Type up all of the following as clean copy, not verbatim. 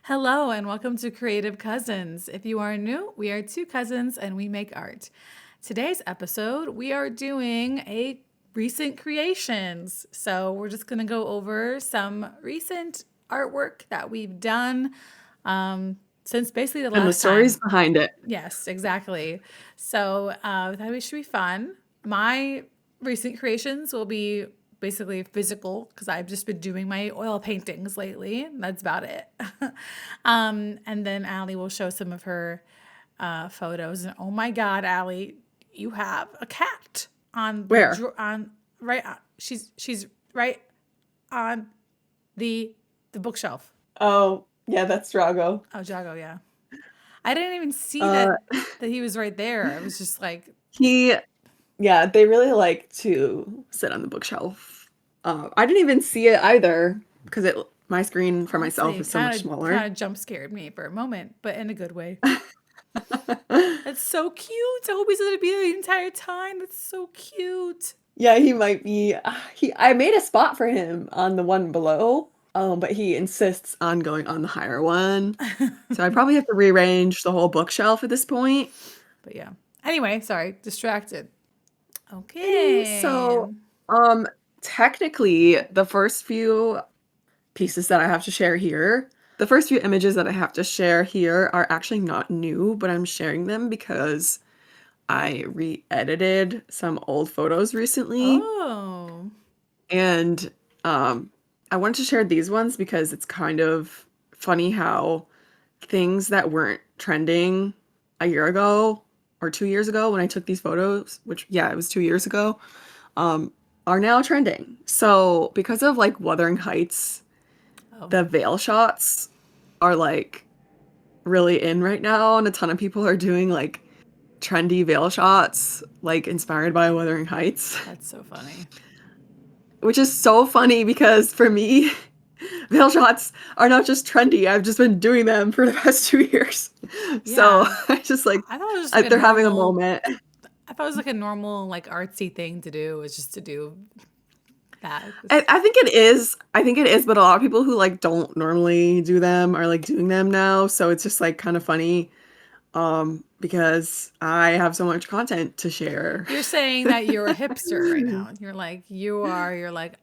Hello and welcome to Creative Cousins. If you are new, we are two cousins and we make art. Today's episode, we are doing a recent creations. So we're just going to go over some recent artwork that we've done since basically the And the last stories time. behind it. Yes, exactly. So that should be fun. My recent creations will be basically physical because I've just been doing my oil paintings lately. That's about it. And then Allie will show some of her photos. And oh my God, Allie, you have a cat on the Where? on right. She's right on the bookshelf. Oh, yeah, that's Drago. Oh, Jago, yeah. I didn't even see Uh, that he was right there. I was just like, he, yeah, they really like to sit on the bookshelf. I didn't even see it either because my screen for myself honestly, is so much kind smaller. of jump scared me for a moment, but in a good way. That's so cute. I hope he's gonna be there the entire time. That's so cute. Yeah, he might be. I made a spot for him on the one below, but he insists on going on the higher one. So I probably have to rearrange the whole bookshelf at this point. But yeah. Anyway, sorry, distracted. Okay. So, um, technically, the first few pieces that I have to share here. The first few images that I have to share here are actually not new, but I'm sharing them because I re-edited some old photos recently. Oh. And um, I wanted to share these ones because it's kind of funny how things that weren't trending a year ago or 2 years ago when I took these photos, which, yeah, it was 2 years ago, um, are now trending. So, because of like Wuthering Heights, Oh. the veil shots are like really in right now, and a ton of people are doing like trendy veil shots, like inspired by Wuthering Heights, That's so funny. which is so funny because for me, veil shots are not just trendy. I've just been doing them for the past 2 years. So Yeah. I just like, I thought it was just like a they're having a normal moment. I thought it was like a normal like artsy thing to do is just to do that. I think it is. I think it is, but a lot of people who like don't normally do them are like doing them now. So it's just like kind of funny because I have so much content to share. You're saying that you're a hipster right now. You're like,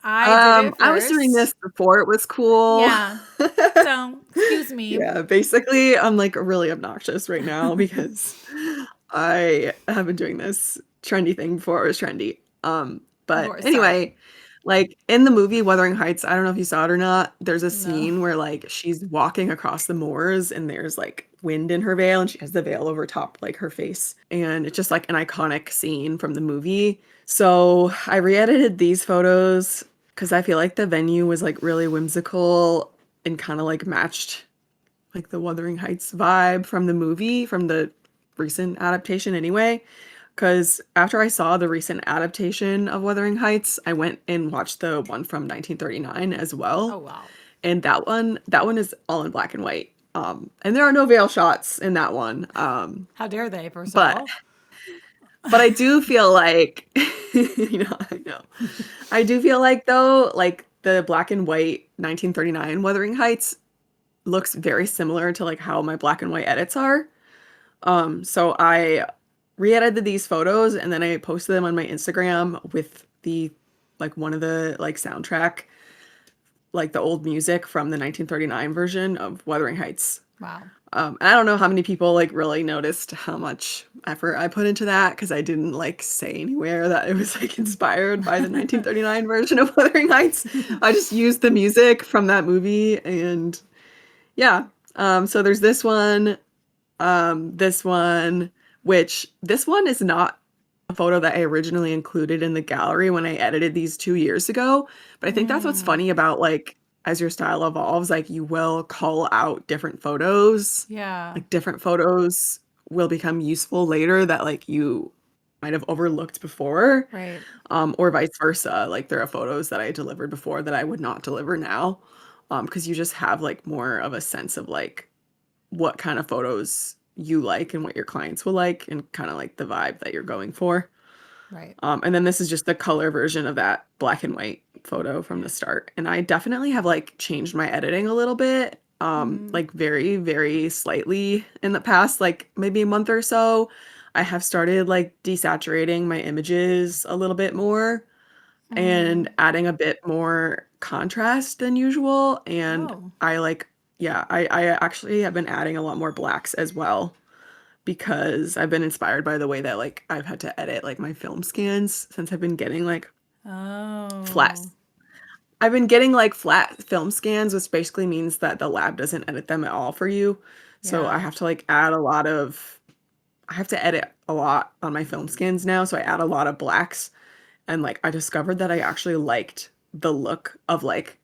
I did it I was doing first. this before it was cool. Yeah. So, excuse me. Yeah, basically, I'm like really obnoxious right now because I have been doing this trendy thing before it was trendy. Of But course, sorry. anyway, like in the movie Wuthering Heights, I don't know if you saw it or not, there's a No. scene where like she's walking across the moors and there's like wind in her veil and she has the veil over top like her face. And it's just like an iconic scene from the movie. So I re-edited these photos because I feel like the venue was like really whimsical and kind of like matched like the Wuthering Heights vibe from the movie, from the recent adaptation anyway. Because after I saw the recent adaptation of Wuthering Heights, I went and watched the one from 1939 as Oh, well. wow. And that one is all in black and white. And there are no veil shots in that one. How dare they, first of But all? but I do feel like I know. I do feel like though, like the black and white 1939 Wuthering Heights looks very similar to like how my black and white edits are. So I re-edited these photos and then I posted them on my Instagram with the like one of the like soundtrack, like the old music from the 1939 version of Wuthering Heights. Wow. And I don't know how many people like really noticed how much effort I put into that because I didn't like say anywhere that it was like inspired by the 1939 version of Wuthering Heights. I just used the music from that movie and yeah. So there's this one, which this one is not a photo that I originally included in the gallery when I edited these 2 years ago. But I think that's what's Mm, funny about like as your style evolves, like you will call out different photos. yeah. Like different photos will become useful later that like you might have overlooked before. Right. Or vice versa. Like there are photos that I delivered before that I would not deliver now. Because you just have like more of a sense of like what kind of photos you like and what your clients will like and kind of like the vibe that you're going for. Right. And then this is just the color version of that black and white photo from the start. And I definitely have like changed my editing a little bit. like very, very slightly in the past, like maybe a month or so. I have started like desaturating my images a little bit more and adding a bit more contrast than usual. And Oh, I like, yeah, I actually have been adding a lot more blacks as well because I've been inspired by the way that like I've had to edit like my film scans since I've been getting like flat. oh, I've been getting like flat film scans, which basically means that the lab doesn't edit them at all for you. So I yeah. have to like add a lot of, I have to edit a lot on my film scans now. So I add a lot of blacks. And like I discovered that I actually liked the look of like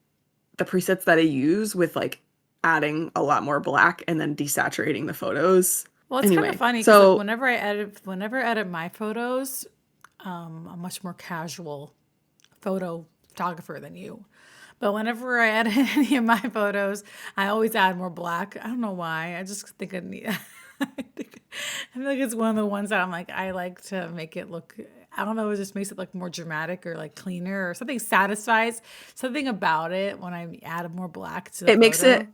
the presets that I use with like adding a lot more black and then desaturating the photos. Well, it's kind of Anyway, funny because like so whenever I edit my photos, I'm much more casual photographer than you. But whenever I edit any of my photos, I always add more black. I don't know why. I just think I need. I feel like it's one of the ones that I'm like, I like to make it look. I don't know. It just makes it look more dramatic or like cleaner or something satisfies something about it when I add more black to the it makes photo. it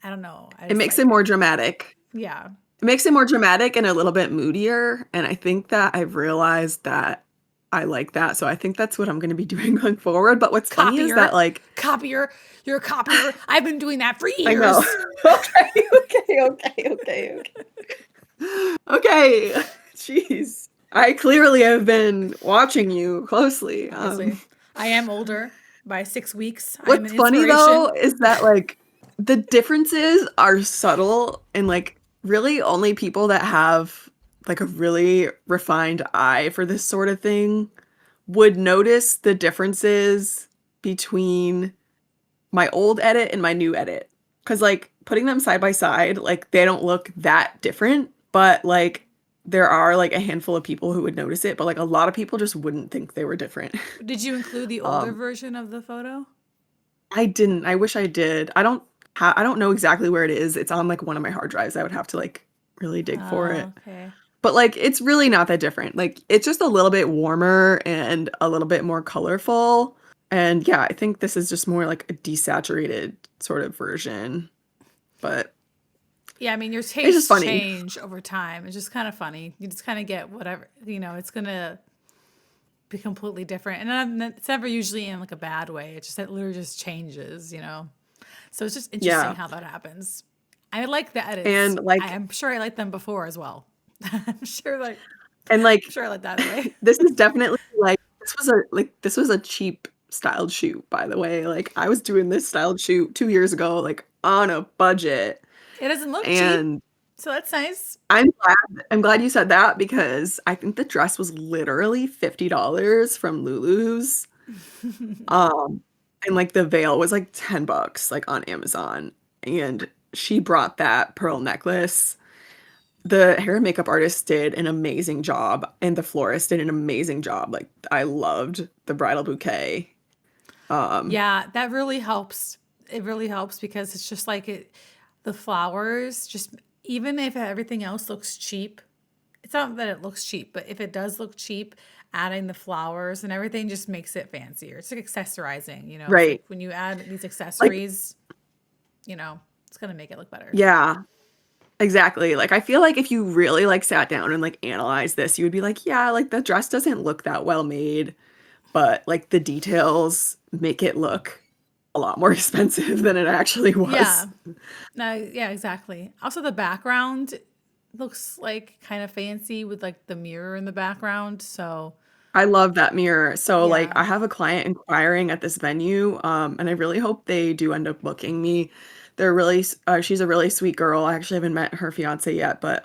I don't know. I it just makes it like more it. dramatic. Yeah. It makes it more dramatic and a little bit moodier. And I think that I've realized that I like that. So I think that's what I'm going to be doing going forward. But what's funny is that Copier. like Copier. You're a copier. I've been doing that for I know. years. Okay. Okay. Jeez. I clearly have been watching you closely. Obviously, I am older by 6 weeks. I am What's an funny though inspiration. is that like the differences are subtle and like really only people that have like a really refined eye for this sort of thing would notice the differences between my old edit and my new edit. Cause like putting them side by side, like they don't look that different, but like there are like a handful of people who would notice it, but like a lot of people just wouldn't think they were different. Did you include the older Um, version of the photo? I didn't. I wish I did. I don't know exactly where it is. It's on like one of my hard drives. I would have to like really dig for it. Oh, okay. But like it's really not that different. Like it's just a little bit warmer and a little bit more colorful. And yeah, I think this is just more like a desaturated sort of version. But Yeah, I mean, your it's just tastes funny. change over time. It's just kind of funny. You just kind of get whatever, it's going to be completely different. And then it's never usually in like a bad way. It literally just changes. So it's just interesting Yeah. how that happens. I like the edits. And like I'm sure I liked them before as well. I'm sure like and like I'm sure I like that way. this is definitely like this was a cheap styled shoot, by the way. Like I was doing this styled shoot 2 years ago, like on a budget. It doesn't look cheap, And so that's nice. I'm glad you said that because I think the dress was literally $50 from Lulu's. Um, and like the veil was like $10 like on Amazon. And she brought that pearl necklace. The hair and makeup artist did an amazing job, and the florist did an amazing job. Like I loved the bridal bouquet. Um, Yeah, that really helps. It really helps because it's just like the flowers, just even if everything else looks cheap, it's not that it looks cheap, but if it does look cheap, adding the flowers and everything just makes it fancier. It's like accessorizing. It's like right. when you add these Like, accessories, it's gonna make it look better. yeah. Exactly. Like I feel like if you really like sat down and like analyzed this, you would be like, yeah, like the dress doesn't look that well made, but like the details make it look a lot more expensive than it actually Yeah. was. No, yeah, exactly. Also, the background looks like kind of fancy with like the mirror in the background. So, I love that mirror. So like yeah. I have a client inquiring at this venue, and I really hope they do end up booking me. She's a really sweet girl. I actually haven't met her fiance yet, but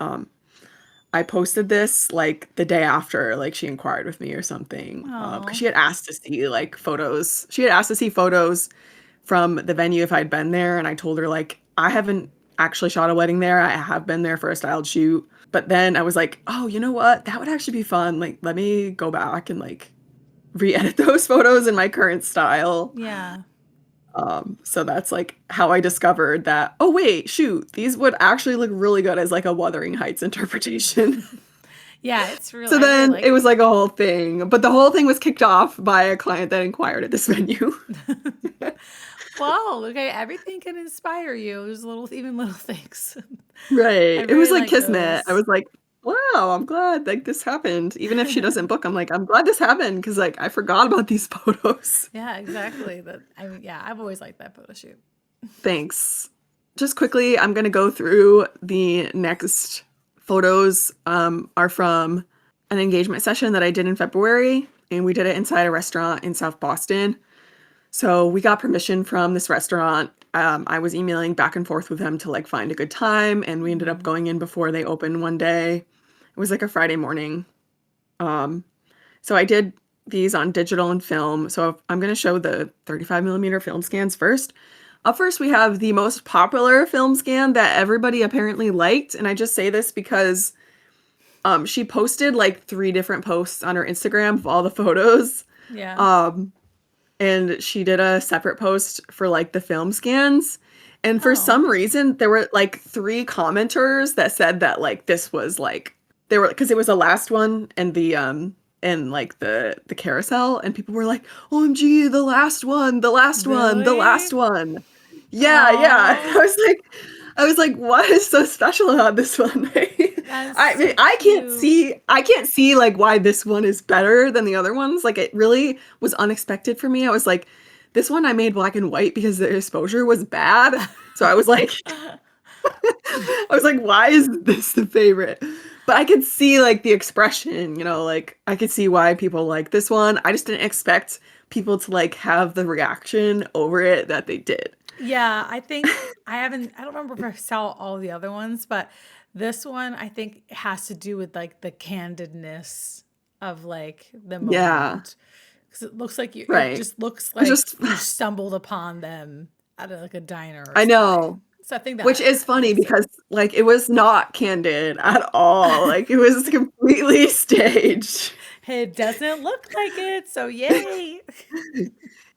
I posted this like the day after like she inquired with me or something. Because Oh, she had asked to see like photos. She had asked to see photos from the venue if I'd been there, and I told her like I haven't actually shot a wedding there. I have been there for a styled shoot. But then I was like, "Oh, you know what? That would actually be fun. Like let me go back and like re-edit those photos in my current style." yeah. So that's like how I discovered that, oh wait, shoot, these would actually look really good as like a Wuthering Heights interpretation. Yeah, it's real. So I really then like it was like a whole thing, but the whole thing was kicked off by a client that inquired at this venue. Wow, okay, everything can inspire you. There's even little things. I Right. It was really like like kismet. I those. was like, wow, I'm glad like this happened. Even if she doesn't book, I'm like, I'm glad this happened because like I forgot about these photos. Yeah, exactly. I mean, yeah, I've always liked that photo shoot. Thanks. Just quickly, I'm gonna go through the next photos are from an engagement session that I did in February, and we did it inside a restaurant in South Boston. So we got permission from this restaurant. I was emailing back and forth with them to like find a good time, and we ended up Mm. going in before they opened one day. It was like a Friday morning. Um, so I did these on digital and film. So I'm going to show the 35 millimeter film scans first. Up first, we have the most popular film scan that everybody apparently liked. And I just say this because she posted like 3 different posts on her Instagram of all the photos. Yeah. Um, and she did a separate post for like the film scans. And for Oh, some reason, there were like 3 commenters that said that like this was like they were because it was the last one and like the carousel, and people were like, "OMG, the last one, the last one, the last really? one." Yeah, yeah. Oh, I was like, what is so special about this one? that's I mean, so cute. I can't see like why this one is better than the other ones. Like it really was unexpected for me. I was like, this one I made black and white because the exposure was bad. So I was like, I was like, why is this the favorite? But I could see like the expression, like I could see why people like this one. I just didn't expect people to like have the reaction over it that they did. Yeah, I think I don't remember if I saw all the other ones, but this one I think has to do with like the candidness of like the Yeah, moment. Because it looks like it right. just looks It's like just you stumbled upon them at like a diner or I know. something. So I think Which that is funny makes because sense. like it was not candid at all. Like it was completely staged. It doesn't look like it, so yay.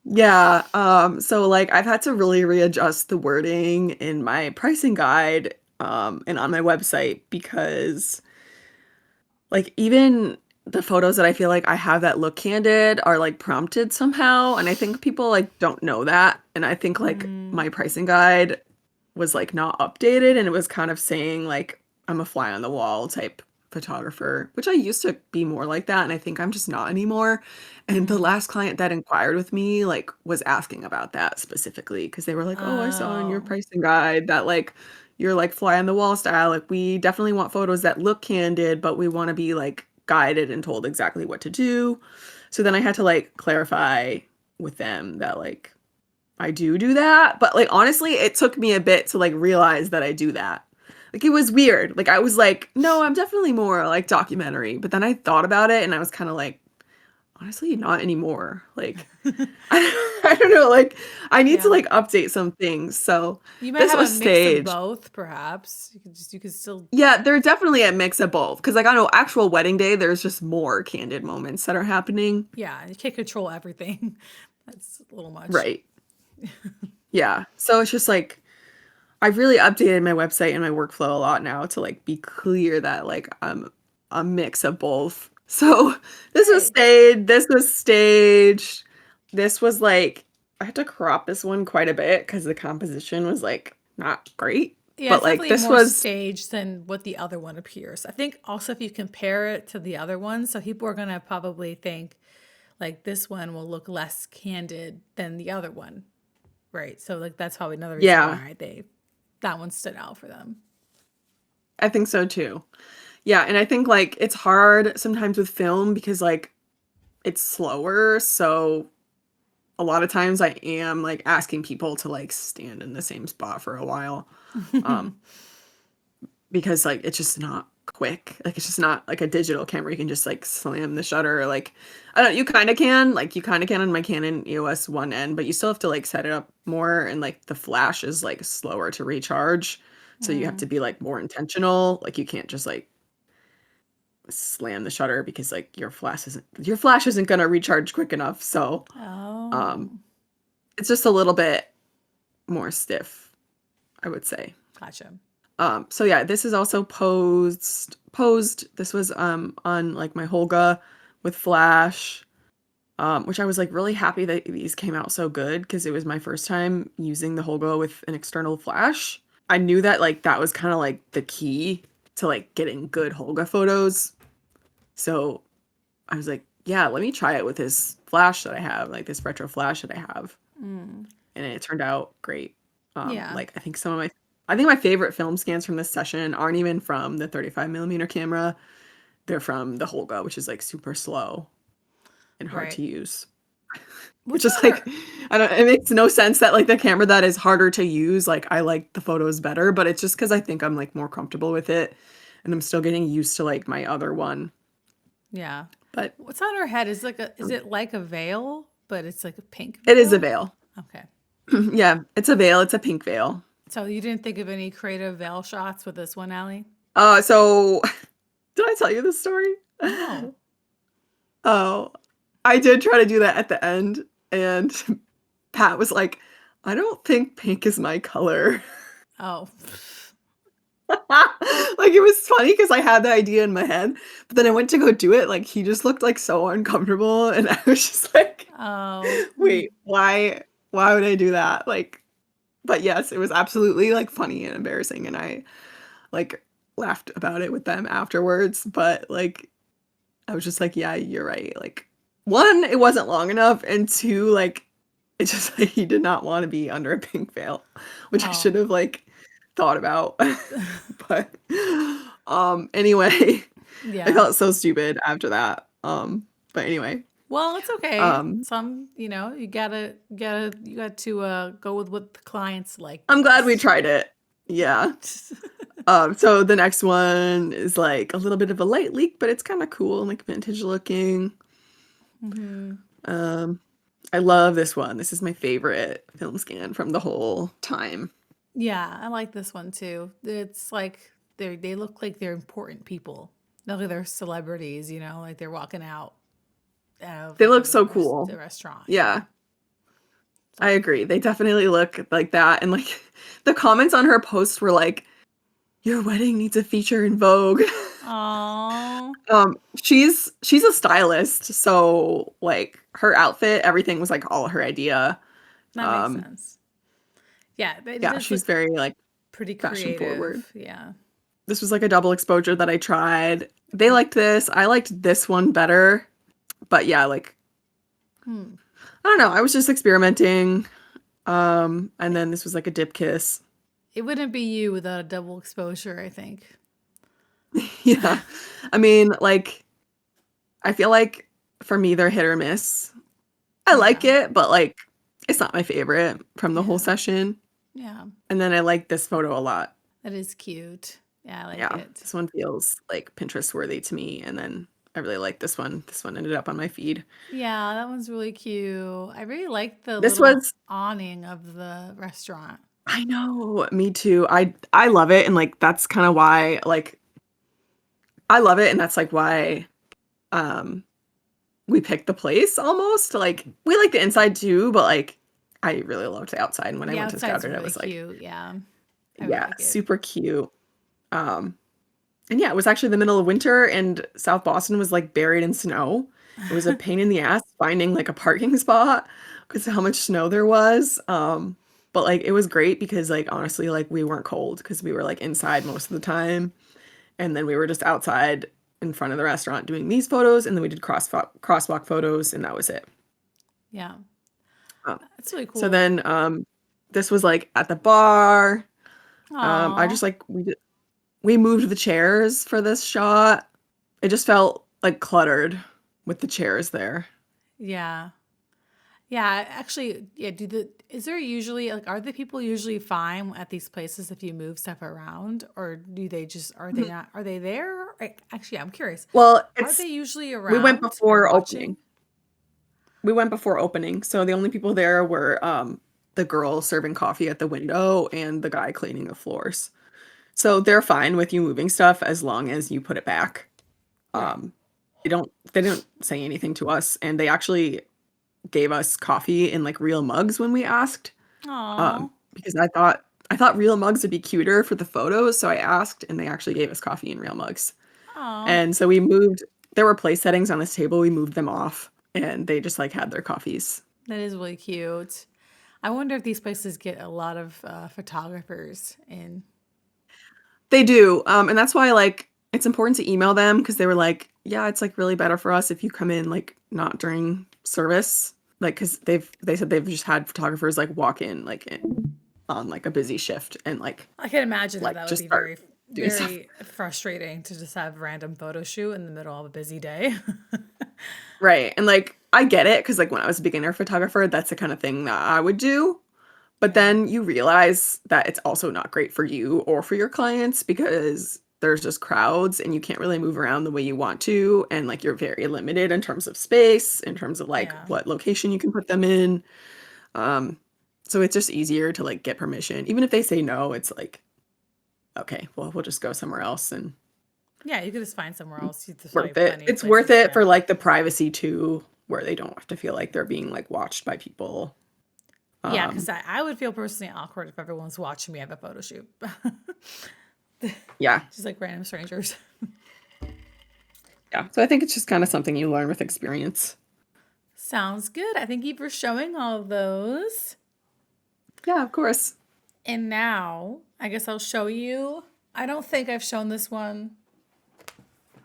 Yeah, so like I've had to really readjust the wording in my pricing guide and on my website because like even the photos that I feel like I have that look candid are like prompted somehow, and I think people like don't know that, and I think like Mm, my pricing guide was like not updated, and it was kind of saying like I'm a fly on the wall type photographer, which I used to be more like that, and I think I'm just not anymore. And the mm. last client that inquired with me like was asking about that specifically because they were like, "Oh, I saw in your Oh, pricing guide that like you're like fly on the wall style. Like we definitely want photos that look candid, but we want to be like guided and told exactly what to do." So then I had to like clarify with them that like I do that, but like honestly, it took me a bit to like realize that I do that. Like it was weird. Like I was like, no, I'm definitely more like documentary. But then I thought about it and I was kind of like, honestly, not anymore. Like I don't know, like I need to yeah. like update some things. So You might this have a was mix of staged. both, perhaps. You could still, Yeah, they're definitely a mix of both. Cause like I know actual wedding day, there's just more candid moments that are happening. yeah, you can't control everything. That's a little much. Right. Yeah. So it's just like I've really updated my website and my workflow a lot now to like be clear that like I'm a mix of both. So this was Hey. staged, this was staged. This was like I had to crop this one quite a bit because the composition was like not great. Yeah, But it's like definitely this more was staged than what the other one appears. I think also if you compare it to the other one, so people are gonna probably think like this one will look less candid than the other one, right? So like that's probably another reason yeah, why that one stood out for them. I think so too. Yeah, and I think like it's hard sometimes with film because like it's slower, so a lot of times I am like asking people to like stand in the same spot for a while. Um because like it's just not quick. Like it's just not like a digital camera. You can just like slam the shutter. Like I don't. You kind of can on my Canon EOS 1N, but you still have to like set it up more. And like the flash is like slower to recharge, so you have to Mm. be like more intentional. Like you can't just like slam the shutter because like your flash isn't gonna recharge quick enough. So Oh, um, it's just a little bit more stiff, I would say. gotcha. So yeah, this is also posed. This was on like my Holga with flash. which I was like really happy that these came out so good because it was my first time using the Holga with an external flash. I knew that like that was kind of like the key to like getting good Holga photos. So I was like, yeah, let me try it with this flash that I have, like this retro flash that I have. Mm. And it turned out great. Yeah. Like I think my favorite film scans from this session aren't even from the 35 millimeter camera. They're from the Holga, which is like super slow and hard Right. to use. Which Which is one like, are I don't, it makes no sense that like the camera that is harder to use, like I like the photos better, but it's just because I think I'm like more comfortable with it and I'm still getting used to like my other one. Yeah. But What's on her head? Is it like a veil, but it's like a pink it is a veil? veil. Okay. Yeah, it's a veil. It's a pink veil. So you didn't think of any creative veil shots with this one, Allie? So did I tell you this story? No. Oh, I did try to do that at the end, and Pat was like, I don't think pink is my color. Oh. Like it was funny because I had the idea in my head, but then I went to go do it. Like he just looked like so uncomfortable, and I was just like, Oh. wait, why would I do that? Like, but yes, it was absolutely like funny and embarrassing, and I like laughed about it with them afterwards. But like, I was just like, yeah, you're right. Like, one, it wasn't long enough, and two, like, it just like he did not want to be under a pink veil, which I Oh. should have like thought about. But anyway, I Yeah. felt so stupid after that. But anyway, Well, it's okay. um Some, you got to go with what the clients like the I'm glad we best. tried it. Yeah. So the next one is like a little bit of a light leak, but it's kind of cool and like vintage looking. Hmm. Um, I love this one. This is my favorite film scan from the whole time. Yeah, I like this one too. It's like they look like they're important people. Not like they're celebrities, like they're walking out of They like look so the cool. restaurant. Yeah. Yeah, I So, agree. They definitely look like that. And like the comments on her post were like, "Your wedding needs a feature in Vogue." oh, She's a stylist, so like her outfit, everything was like all her idea. that makes Um, sense. Yeah, but it yeah, does she's look very like pretty fashion forward. creative. Yeah. This was like a double exposure that I tried. They liked this. I liked this one better. But yeah, like Hmm. I don't know. I was just experimenting. And then this was like a dip kiss. It wouldn't be you without a double exposure, I think. Yeah. I mean, like I feel like for me they're hit or miss. I like Yeah. it, but like it's not my favorite from the whole Yeah. session. Yeah. And then I like this photo a lot. That is cute. Yeah, I like Yeah. it. This one feels like Pinterest worthy to me. And then I really like this one. This one ended up on my feed. Yeah, that one's really cute. I really like the This little was awning of the restaurant. I know, me too. I love it and like that's kind of why like I love it and that's like why um we picked the place almost. Like we like the inside too, but like I really loved the outside. And when I The went to outside's scout it, I really was like, cute. Yeah, I really yeah, like it. super cute. Um and yeah, it was actually the middle of winter and South Boston was like buried in snow. It was a pain in the ass finding like a parking spot because of how much snow there was. But like it was great because like honestly like we weren't cold because we were like inside most of the time. And then we were just outside in front of the restaurant doing these photos and then we did crosswalk photos and that was it. Yeah, Um, that's really so cool. then this was like at the bar. I Aw, just like we moved the chairs for this shot. It just felt like cluttered with the chairs there. yeah, yeah. Actually, yeah. Is there usually like are the people usually fine at these places if you move stuff around, or do they just are they Mhm. not? Are they there? Actually, I'm curious. Well, Are it's they usually we went around or before opening. watching? We went before opening. So the only people there were the girl serving coffee at the window and the guy cleaning the floors. So they're fine with you moving stuff as long as you put it back. Right. Um, they didn't say anything to us, and they actually gave us coffee in like real mugs when we asked. Aw, Because I thought real mugs would be cuter for the photos, so I asked, and they actually gave us coffee in real mugs. aw. And so we moved. There were place settings on this table. We moved them off, and they just like had their coffees. That is really cute. I wonder if these places get a lot of photographers in. They do. And that's why like it's important to email them because they were like, yeah, it's like really better for us if you come in like not during service. Like because they said they've just had photographers like walk in like on like a busy shift and I can imagine like that would just be start very, doing stuff. very frustrating to just have random photo shoot in the middle of a busy day. Right. And like I get it because like when I was a beginner photographer, that's the kind of thing that I would do. But Yeah. then you realize that it's also not great for you or for your clients because there's just crowds and you can't really move around the way you want to. And like you're very limited in terms of space, in terms of like Yeah. what location you can put them in. Um, so it's just easier to like get permission. Even if they say no, it's like, okay, well, we'll just go somewhere else and Yeah, you could just find somewhere else. There's probably worth it. plenty of It's worth places. it Yeah. for like the privacy too, where they don't have to feel like they're being like watched by people. Yeah, because Um, I would feel personally awkward if everyone's watching me have a photo shoot. yeah. Just like random strangers. Yeah. So I think it's just kind of something you learn with experience. Sounds good. I thank you for showing all of those. Yeah, of course. And now, I guess I'll show you. I don't think I've shown this one.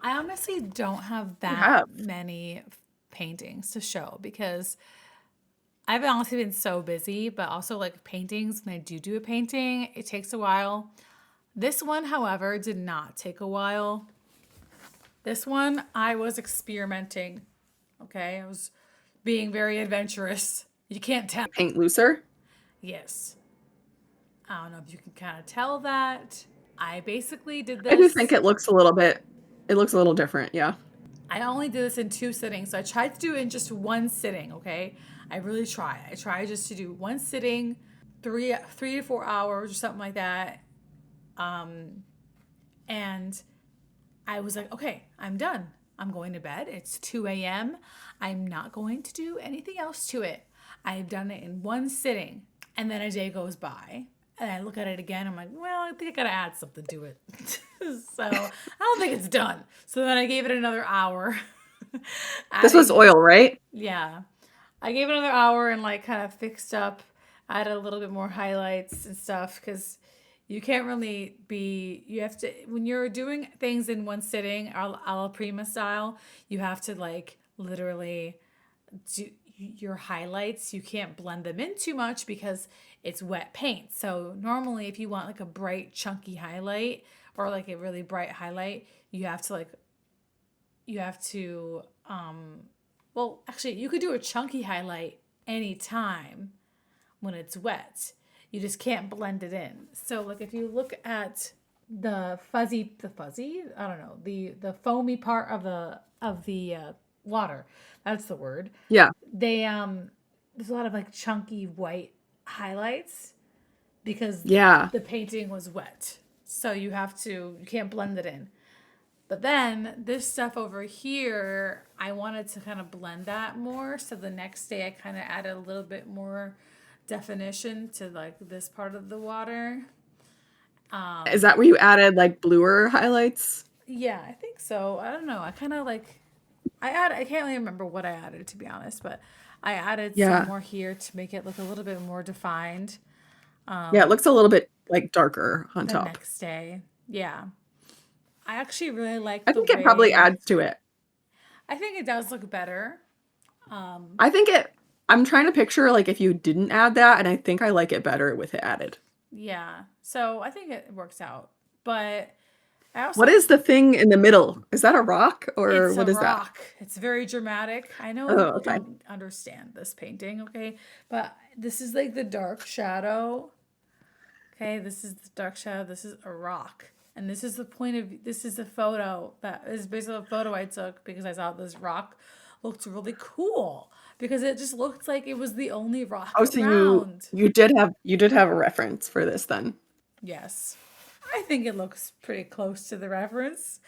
I honestly don't have You that have. many paintings to show because I've honestly been so busy, but also like paintings, when I do a painting, it takes a while. This one, however, did not take a while. This one, I was experimenting. Okay. I was being very adventurous. You can't tell. Paint looser. Yes. I don't know if you can kind of tell that. I basically did I do think this. it looks a little different. Yeah. I only did this in 2 sittings. So I tried to do it in just one sitting, okay? I really try. I try just to do one sitting, three to 4 hours or something like that. And I was like, okay, I'm done. I'm going to bed. It's 2 a.m. I'm not going to do anything else to it. I've done it in one sitting. And then a day goes by. And I look at it again. I'm like, well, I think I got to add something to it. So I don't think it's done. So then I gave it another hour. This was Adding, oil, right? yeah. I gave it another hour and like kind of fixed up, added a little bit more highlights and stuff because you can't really be, you have to, when you're doing things in one sitting, alla prima style, you have to like literally do your highlights. You can't blend them in too much because it's wet paint. So normally if you want like a bright chunky highlight or like a really bright highlight, you have to well, actually, you could do a chunky highlight anytime when it's wet. You just can't blend it in. So, like, if you look at I don't know, the foamy part of the water. That's the word. Yeah. They there's a lot of like chunky white highlights because Yeah. the painting was wet. So you can't blend it in. But then this stuff over here, I wanted to kind of blend that more. So the next day I kind of added a little bit more definition to like this part of the water. Is that where you added like bluer highlights? Yeah, I think so. I don't know. I kind of like I can't really remember what I added to be honest, but I added some Yeah. more here to make it look a little bit more defined Yeah, it looks a little bit like darker on the top. next day. Yeah. I actually really like I the think it probably way adds to it. I think it does look better. I think it I'm trying to picture like if you didn't add that, and I think I like it better with it added. Yeah. So I think it works out. But I What also is the thing in the middle? Is that a rock or it's a what is that? rock. It's very dramatic. I know Oh, people okay. don't understand this painting, okay? But this is like the dark shadow. Okay, this is the dark shadow. This is a rock. And this is a photo that is basically a photo I took because I thought this rock looked really cool because it just looked like it was the only rock Oh, so around. you did have a reference for this then. Yes. I think it looks pretty close to the reference.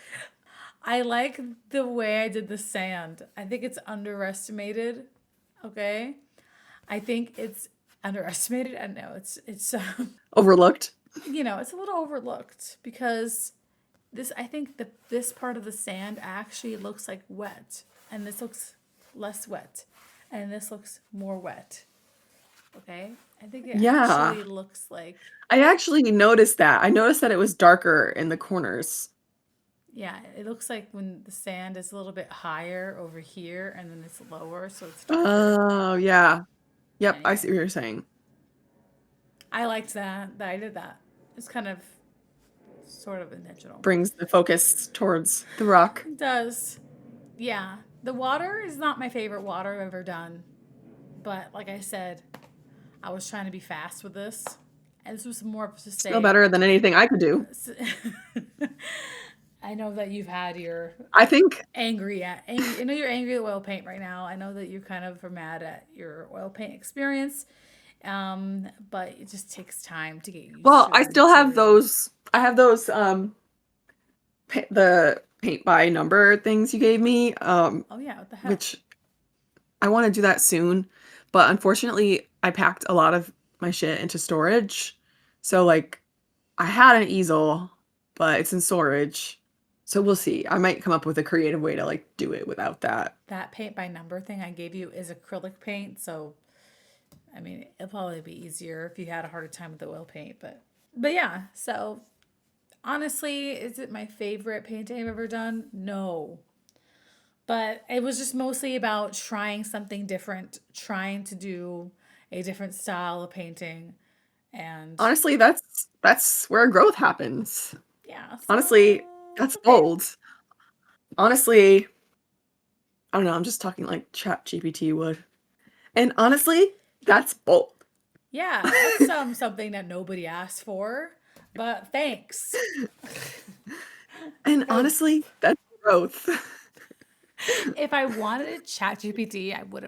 I like the way I did the sand. I think it's underestimated. Okay. I think it's underestimated. I know it's Overlooked. it's a little overlooked because I think this part of the sand actually looks like wet, and this looks less wet. And this looks more wet. Okay? I think it Yeah. actually looks like, I actually noticed that. I noticed that it was darker in the corners. yeah, it looks like when the sand is a little bit higher over here and then it's lower, so it's darker. Oh, yeah. Yep, I see Anyway, what you're saying. I liked that I did that. It's kind of sort of intentional. Brings the focus towards the rock. It does. Yeah. The water is not my favorite water I've ever done. But like I said, I was trying to be fast with this. And this was more of just Still a. better than anything I could do. I know that you've had your I think, angry. I know you're angry at oil paint right now. I know that you kind of are mad at your oil paint experience. But it just takes time to get used well, to I the still have material. those. I have those the paint by number things you gave me, Oh yeah, what the heck? which I want to do that soon, but unfortunately, I packed a lot of my shit into storage. So like I had an easel, but it's in storage. So we'll see. I might come up with a creative way to like do it without that. That paint by number thing I gave you is acrylic paint, so I mean it'll probably be easier if you had a harder time with the oil paint, but yeah, so honestly, is it my favorite painting I've ever done? No. But it was just mostly about trying something different, trying to do a different style of painting. And Honestly, that's where growth happens. yeah, Honestly, so it's that's okay. bold. Honestly, I don't know, I'm just talking like Chat GPT would. And honestly, that's bold. Yeah, that's something that nobody asked for, but thanks. And Because honestly, that's growth. if I wanted a chat GPT, I would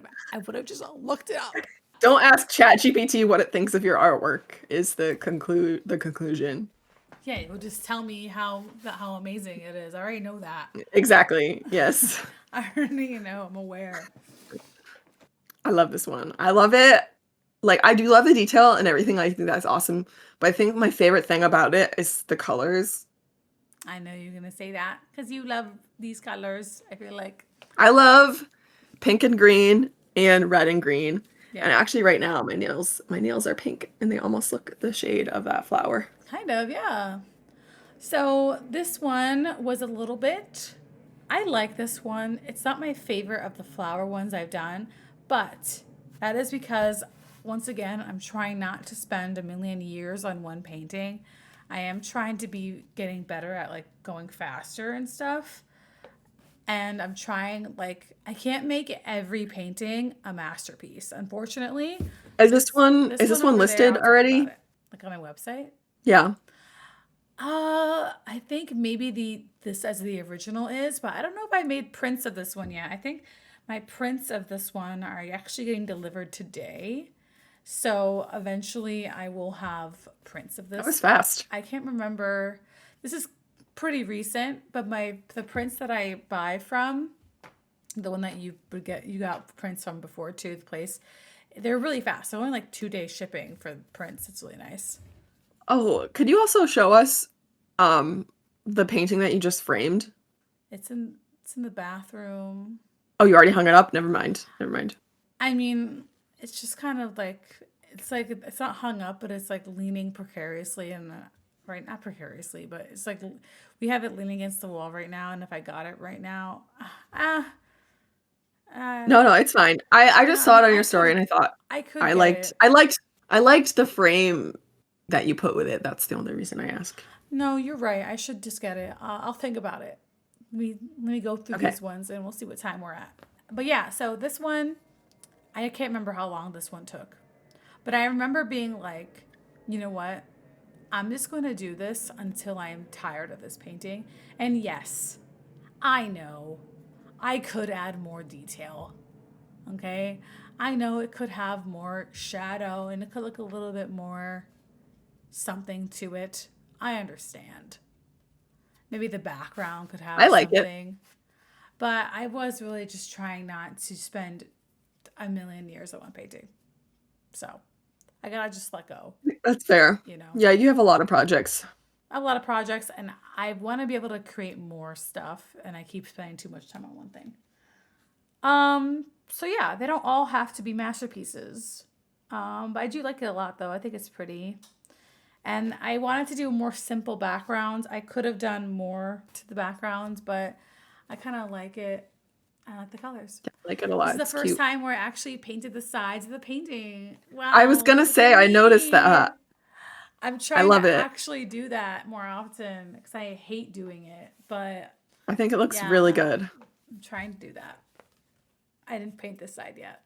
have just looked it up. Don't ask Chat GPT what it thinks of your artwork is the conclusion. Yeah, it would just tell me how amazing it is. I already know that. Exactly. Yes. I already know. I'm aware. I love this one. I love it. Like I do love the detail and everything. I think that's awesome. But I think my favorite thing about it is the colors. I know you're gonna say that because you love these colors. I feel like, I love pink and green and red and green. And yeah, actually right now my nails are pink and they almost look the shade of that flower. kind of, yeah. So this one was a little bit. I like this one. It's not my favorite of the flower ones I've done, but that is because once again, I'm trying not to spend a million years on one painting. I am trying to be getting better at like going faster and stuff. And I'm trying like I can't make every painting a masterpiece. Unfortunately, Is this this one this is this one one over there, listed I'll talk about already? it. Like on my website. Yeah. I think maybe this as the original is, but I don't know if I made prints of this one yet. I think my prints of this one are actually getting delivered today. So eventually I will have prints of That was this. fast. I can't remember. This is pretty recent, but the prints that I buy from, the one that you got prints from before too, the place, they're really fast. So only like 2 days shipping for prints. It's really nice. Oh, could you also show us um the painting that you just framed? It's in the bathroom. Oh, you already hung it up? Never mind. Never mind. I mean, it's just kind of like it's not hung up, but it's like leaning precariously in the right, not precariously, but it's like we have it leaning against the wall right now. And if I got it right now, ah, uh, No, no, it's fine. I just I saw mean, it on your story and I thought I could I get liked it. I liked I liked the frame that you put with it. That's the only reason I ask. No, you're right. I should just get it. I'll think about it. Let me go through Okay. these ones and we'll see what time we're at. But yeah, so this one, I can't remember how long this one took. But I remember being like, you know what? I'm just going to do this until I am tired of this painting. And yes, I know I could add more detail. Okay? I know it could have more shadow and it could look a little bit more something to it. I understand. Maybe the background could I have like it. something. But I was really just trying not to spend a million years on one painting. So I gotta just let go, That's fair. you know. Yeah, you have a lot of projects. A lot of projects, and I want to be able to create more stuff, and I keep spending too much time on one thing. So yeah, they don't all have to be masterpieces. But I do like it a lot though. I think it's pretty. And I wanted to do more simple backgrounds. I could have done more to the backgrounds, but I kind of like it. I like the colors. I like it a This lot. is the It's first cute. time where I actually painted the sides of the painting. I was Wow, gonna look at say, I noticed me. that. I'm I trying to love it. actually do that more often because I hate doing it. But I think it looks really yeah, good. I'm trying to do that. I didn't paint this side yet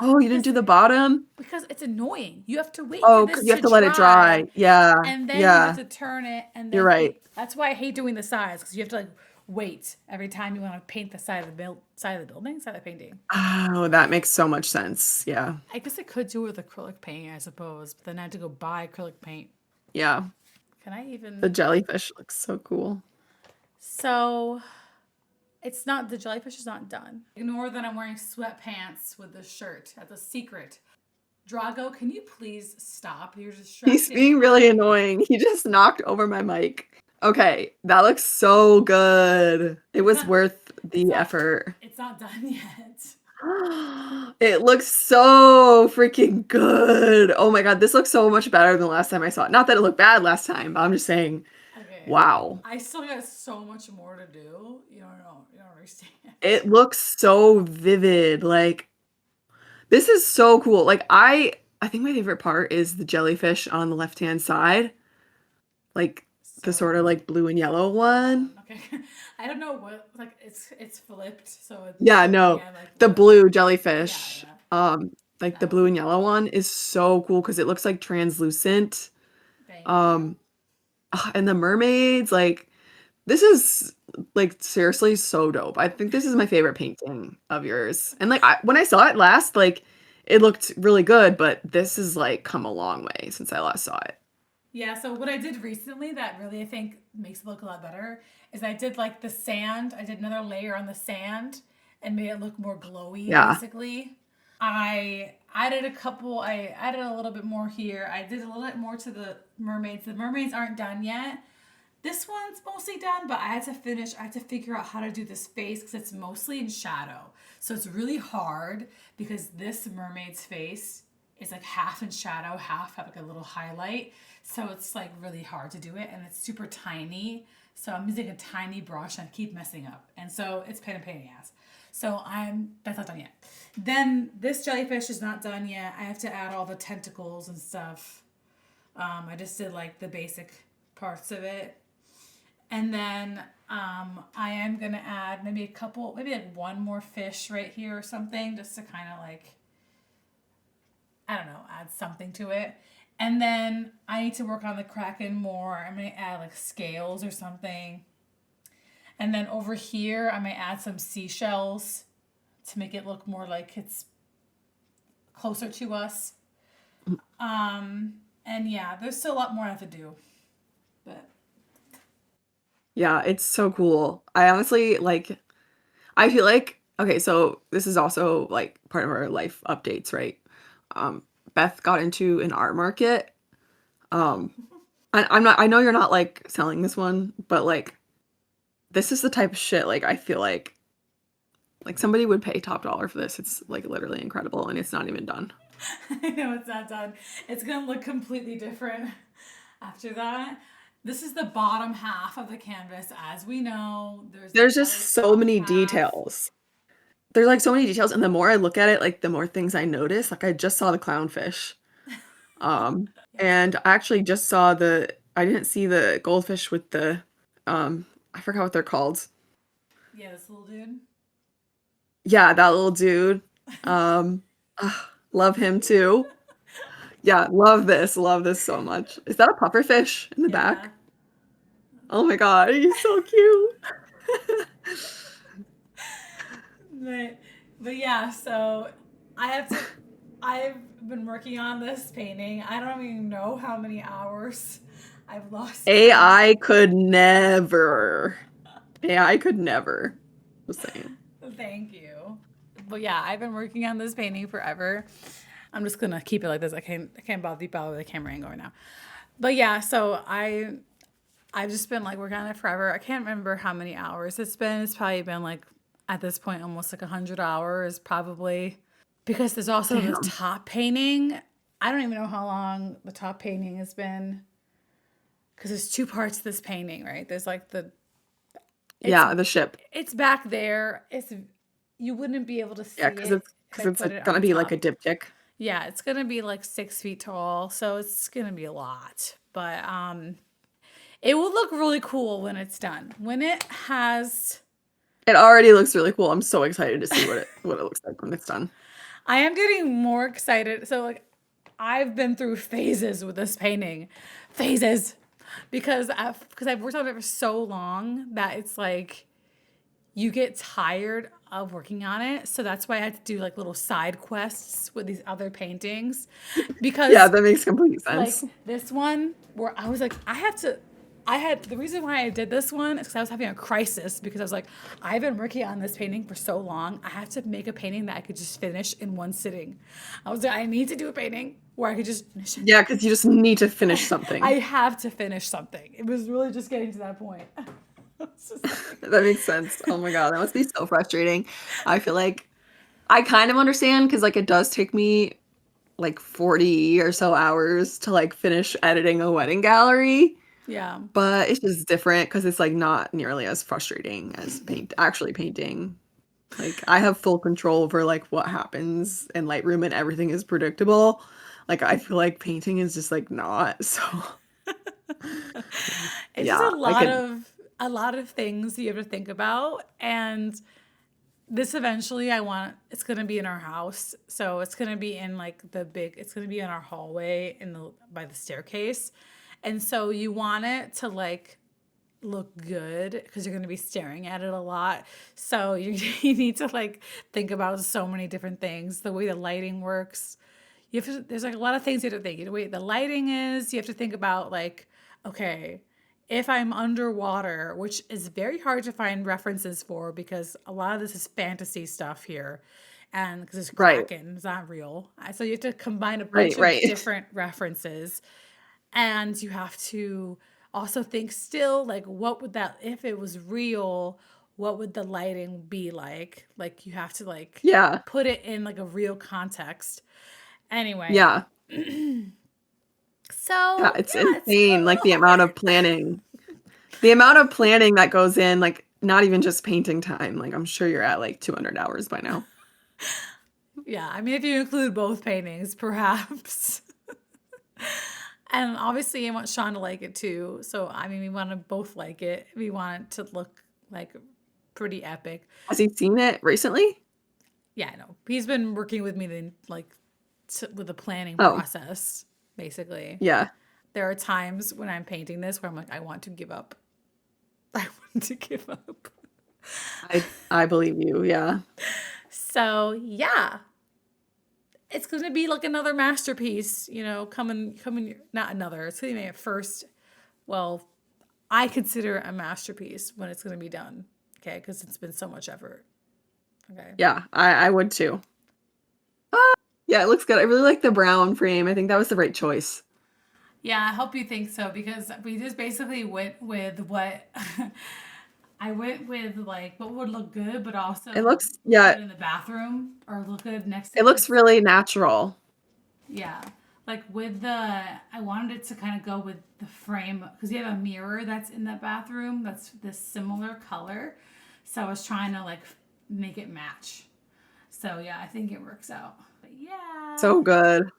Oh, you didn't because do the bottom? it's annoying. You have to wait for Oh, because this you have to to let it dry dry. Yeah, and then you have yeah, to turn it and you're then right. that's why I hate doing the sides because you have to like wait every time you want to paint the side of the side of the building, side of the painting. Oh, that makes so much sense. Yeah, I guess I could do it with acrylic paint, I suppose, but then I had to go buy acrylic paint. yeah. Can I The even? jellyfish looks so cool. So it's not the jellyfish is not done. Ignore that I'm wearing sweatpants with the shirt. That's a secret. Drago, can you please stop? You're He's distracting being really me. annoying. He just knocked over my mic. Okay, that looks so good. It It's was not. worth It's the not. effort. It's not done yet. It looks so freaking good. Oh my God, this looks so much better than the last time I saw it. Not that it looked bad last time, but I'm just saying, Okay. wow. I still got so much more to do. You don't know. You don't understand. It looks so vivid. Like this is so cool. Like I think my favorite part is the jellyfish on the left-hand side, like the So sort of like blue and yellow hold on. one. Okay. I don't know what like it's flipped, so it's Yeah, looking no, at like the what. blue Yeah, jellyfish. yeah. Like the That blue one. and yellow one is so cool because it looks like translucent. Thank you. Um, and the mermaids, like this is like seriously so dope. I think this is my favorite painting of yours. And like when I saw it last, like it looked really good, but this is like come a long way since I last saw it. Yeah, so what I did recently that really I think makes it look a lot better is I did like the sand. I did another layer on the sand and made it look more glowy Yeah. basically. I added a little bit more here. I did a little bit more to the mermaids. The mermaids aren't done yet. This one's mostly done, but I had to figure out how to do this face because it's mostly in shadow. So it's really hard because this mermaid's face is like half in shadow, half have like a little highlight. So it's like really hard to do it and it's super tiny. So I'm using a tiny brush and I keep messing up. And so it's pain in the ass. So that's not done yet. Then this jellyfish is not done yet. I have to add all the tentacles and stuff. I just did like the basic parts of it. And then I am going to add maybe like one more fish right here or something just to kind of like, I don't know, add something to it. And then I need to work on the kraken more. I'm going to add like scales or something. And then over here, I might add some seashells to make it look more like it's closer to us. And yeah, there's still a lot more I have to do. But Yeah, it's so cool. I honestly like I feel like okay, so this is also like part of our life updates, right? Beth got into an art market. oh, Um I'm not I know you're not like selling this one, but like this is the type of shit like I feel like somebody would pay top dollar for this. It's like literally incredible and it's not even done. I know it's not done. It's gonna look completely different after that. This is the bottom half of the canvas. As we know, there's the There's just other so top many half. details. There's like so many details and the more I look at it, like the more things I notice. Like I just saw the clownfish. Yeah. And I actually just saw I didn't see the goldfish with I forgot what they're called. Yeah, this little dude. Yeah, that little dude. Um, love him too. Yeah, love this so much. Is that a pufferfish in the Yeah. back? Oh my God, he's so cute. But, but yeah, so I have to, I've been working on this painting. I don't even know how many hours I've lost count. AI could never. AI could never. Just saying. Thank you. But yeah, I've been working on this painting forever. I'm just gonna keep it like this. I can't bother with the camera angle right now. But yeah, I've just been like working on it forever. I can't remember how many hours it's been. It's probably been like at this point, almost like 100 hours probably. Because there's also the Damn. top painting. I don't even know how long the top painting has been. Because there's two parts to this painting, right? There's like it's Yeah, the ship. it's back there. It's you wouldn't be able to Yeah, see because it if I it's put like it gonna on be like a top. diptych. Yeah, it's gonna be like 6 feet tall, so it's gonna be a lot. But it will look really cool when it's done. When it has, It already looks really cool. I'm so excited to see what it looks like when it's done. I am getting more excited. So like, I've been through phases with this painting, phases, because I've worked on it for so long that it's like you get tired of working on it. So that's why I had to do like little side quests with these other paintings, Yeah, because that makes complete like sense. this one where I was like, I had the reason why I did this one is because I was having a crisis because I was like, I've been working on this painting for so long. I have to make a painting that I could just finish in one sitting. I was like, I need to do a painting where I could just finish it. Yeah, because you just need to finish I something. have to finish something. It was really just getting to that point. It's just like, That makes sense. Oh my God, that must be so frustrating. I feel like I kind of understand because like it does take me like 40 or so hours to like finish editing a wedding gallery, yeah. but it's just different because it's like not nearly as frustrating as actually painting. Like I have full control over like what happens in Lightroom and everything is predictable. Like I feel like painting is just like not. So It's just yeah, I could a lot of things you have to think about, and this eventually I want it's gonna be in our house. So it's gonna be in like it's gonna be in our hallway in the by the staircase. And so you want it to like look good because you're gonna be staring at it a lot. So you you need to like think about so many different things, the way the lighting works. There's like a lot of things you have to think. The way the lighting is, you have to think about like, okay, if I'm underwater, which is very hard to find references for because a lot of this is fantasy stuff here. And because it's right, kraken, it's not real. So you have to combine a right, bunch of right. different references. And you have to also think still, like, what would that, if it was real, what would the lighting be like? Like, you have to, like, Yeah. put it in, like, a real context. Anyway, Yeah. Yeah, so it's yeah, it's a insane like little the amount hard. of planning. The amount of planning that goes in like not even just painting time. Like I'm sure you're at like 200 hours by now. Yeah, I mean, if you include both paintings, perhaps. And obviously, I want Sean to like it too. So, I mean, we want to both like it. We want it to look like pretty epic. Has he seen it recently? Yeah, I know. He's been working with me with the planning Oh, process, basically. yeah. There are times when I'm painting this where I'm like, I want to give up. I want to give up. I believe you. Yeah. So, yeah, it's going to be like another masterpiece, coming, not another. It's going to be my first, well, I consider it a masterpiece when it's going to be done. Okay. Because it's been so much effort. Okay. Yeah, I would too. Ah, yeah, it looks good. I really like the brown frame. I think that was the right choice. Yeah, I hope you think so because we just basically went with what I went with like what would look good, but It also looks look yeah, good in the bathroom or look good next to it looks because really natural. yeah, like with the I wanted it to kind of go with the frame because you have a mirror that's in that bathroom that's this similar color, so I was trying to like make it match. So yeah, I think it works out. But yeah, So good.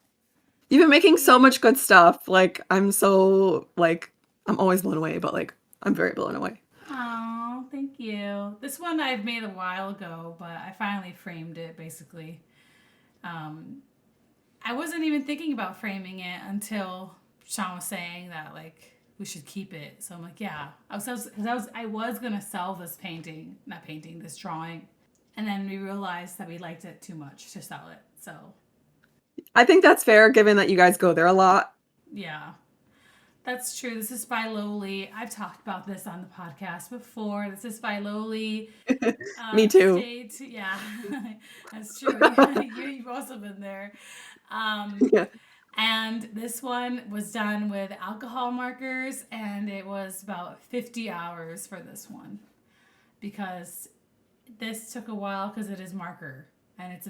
You've been making so yeah. much good stuff. Like I'm so like I'm always blown away, but like I'm very blown away. Oh, thank you. This one I've made a while ago, but I finally framed it basically. Um, I wasn't even thinking about framing it until Sean was saying that like we should keep it. So I'm like, yeah. I was gonna sell this painting, not painting, this drawing, and then we realized that we liked it too much to sell it. So I think that's fair given that you guys go there a lot. yeah. That's true. This is Filoli. I've talked about this on the podcast before. This is Filoli. Me too. State. Yeah, that's true. You've also been there. Um, Yeah. and this one was done with alcohol markers, and it was about 50 hours for this one because this took a while because it is marker and it's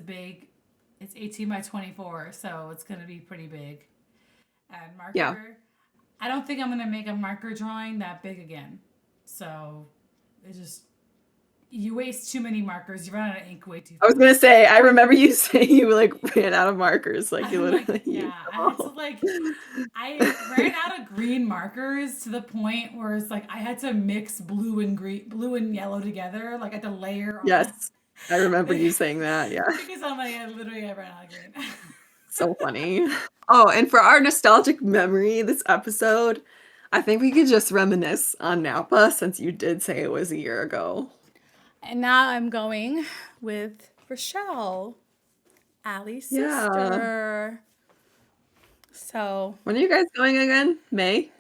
18 by 24, so it's gonna be pretty big. And Yeah. marker, I don't think I'm gonna make a marker drawing that big again. So it just you waste too many markers. You run out of ink way too I was fast. gonna say, I remember you saying you like ran out of markers, like you I'm like, literally used yeah, them I had to all. like, I ran out of green markers to the point where it's like I had to mix blue and yellow together. Like I had to layer on Yes, I remember you because saying that. Yeah, I'm like, I ran out of green. so funny. Oh, and for our nostalgic memory this episode, I think we could just reminisce on Napa since you did say it was a year ago. And now I'm going with Rochelle, Allie's Yeah. sister. So When are you guys going again? May?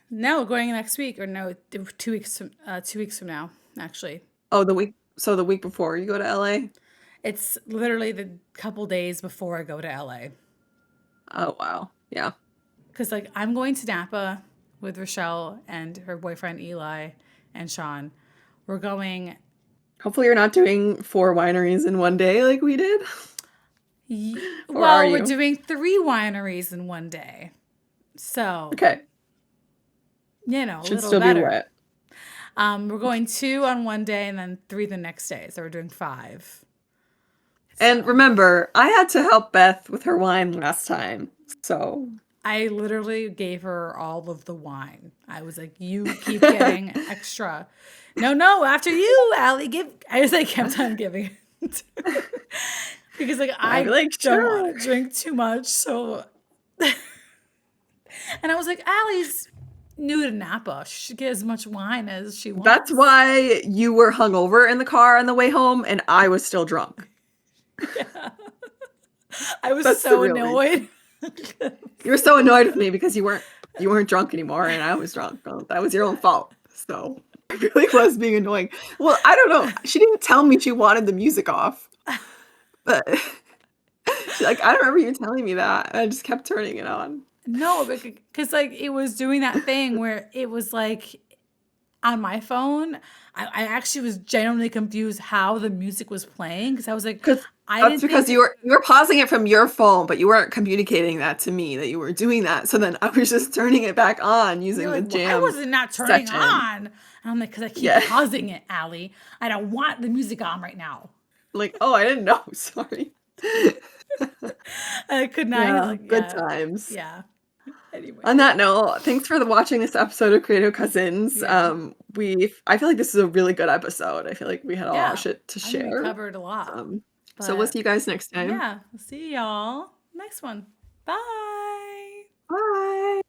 no, going next week or no, 2 weeks from 2 weeks from now. Actually, Oh, the week. So the week before you go to LA? it's literally the couple days before I go to LA. Oh, wow. Yeah. Because like I'm going to Napa with Rochelle and her boyfriend Eli and Sean. We're going. Hopefully you're not doing 4 wineries in one day like we did. Or are Well, we're you? doing 3 wineries in one day, so Okay. a Should little still be better. lit. We're going 2 on one day and then 3 the next day, so we're doing 5. And So remember, I had to help Beth with her wine last time. So I literally gave her all of the wine. I was like, "You keep getting extra." No, no, after you, Allie, give. I just like kept on giving it because like I'd be I like, don't want sure. to drink too much. So, and I was like, Allie's new to Napa. She should get as much wine as she That's wants. why you were hungover in the car on the way home and I was still drunk. Yeah, I was That's the so real reason. annoyed. You were so annoyed with me because you weren't drunk anymore and I was drunk. Well, that was your own fault. So it really was being annoying. Well, I don't know. She didn't tell me she wanted the music off, but she like I don't remember you telling me that. I just kept turning it on. No, because like it was doing that thing where it was like on my phone. I actually was genuinely confused how the music was playing because I was like, Because I that's didn't because think you were pausing it from your phone, but you weren't communicating that to me that you were doing that. So then I was just turning it back on you're using the like, why jam was it not turning section. on? And I'm like, because I keep Yeah. pausing it, Allie. I don't want the music on right now. Like, oh, I didn't know. Sorry. I could not Yeah, like, good yeah, times. yeah. On Anyways, that note, thanks for watching this episode of Creative Cousins. yeah, I feel like this is a really good episode. I feel like we had a lot of yeah. shit to I think we share. covered a lot, Um, so we'll but see you guys next time. yeah, we'll see y'all next one. Bye. Bye.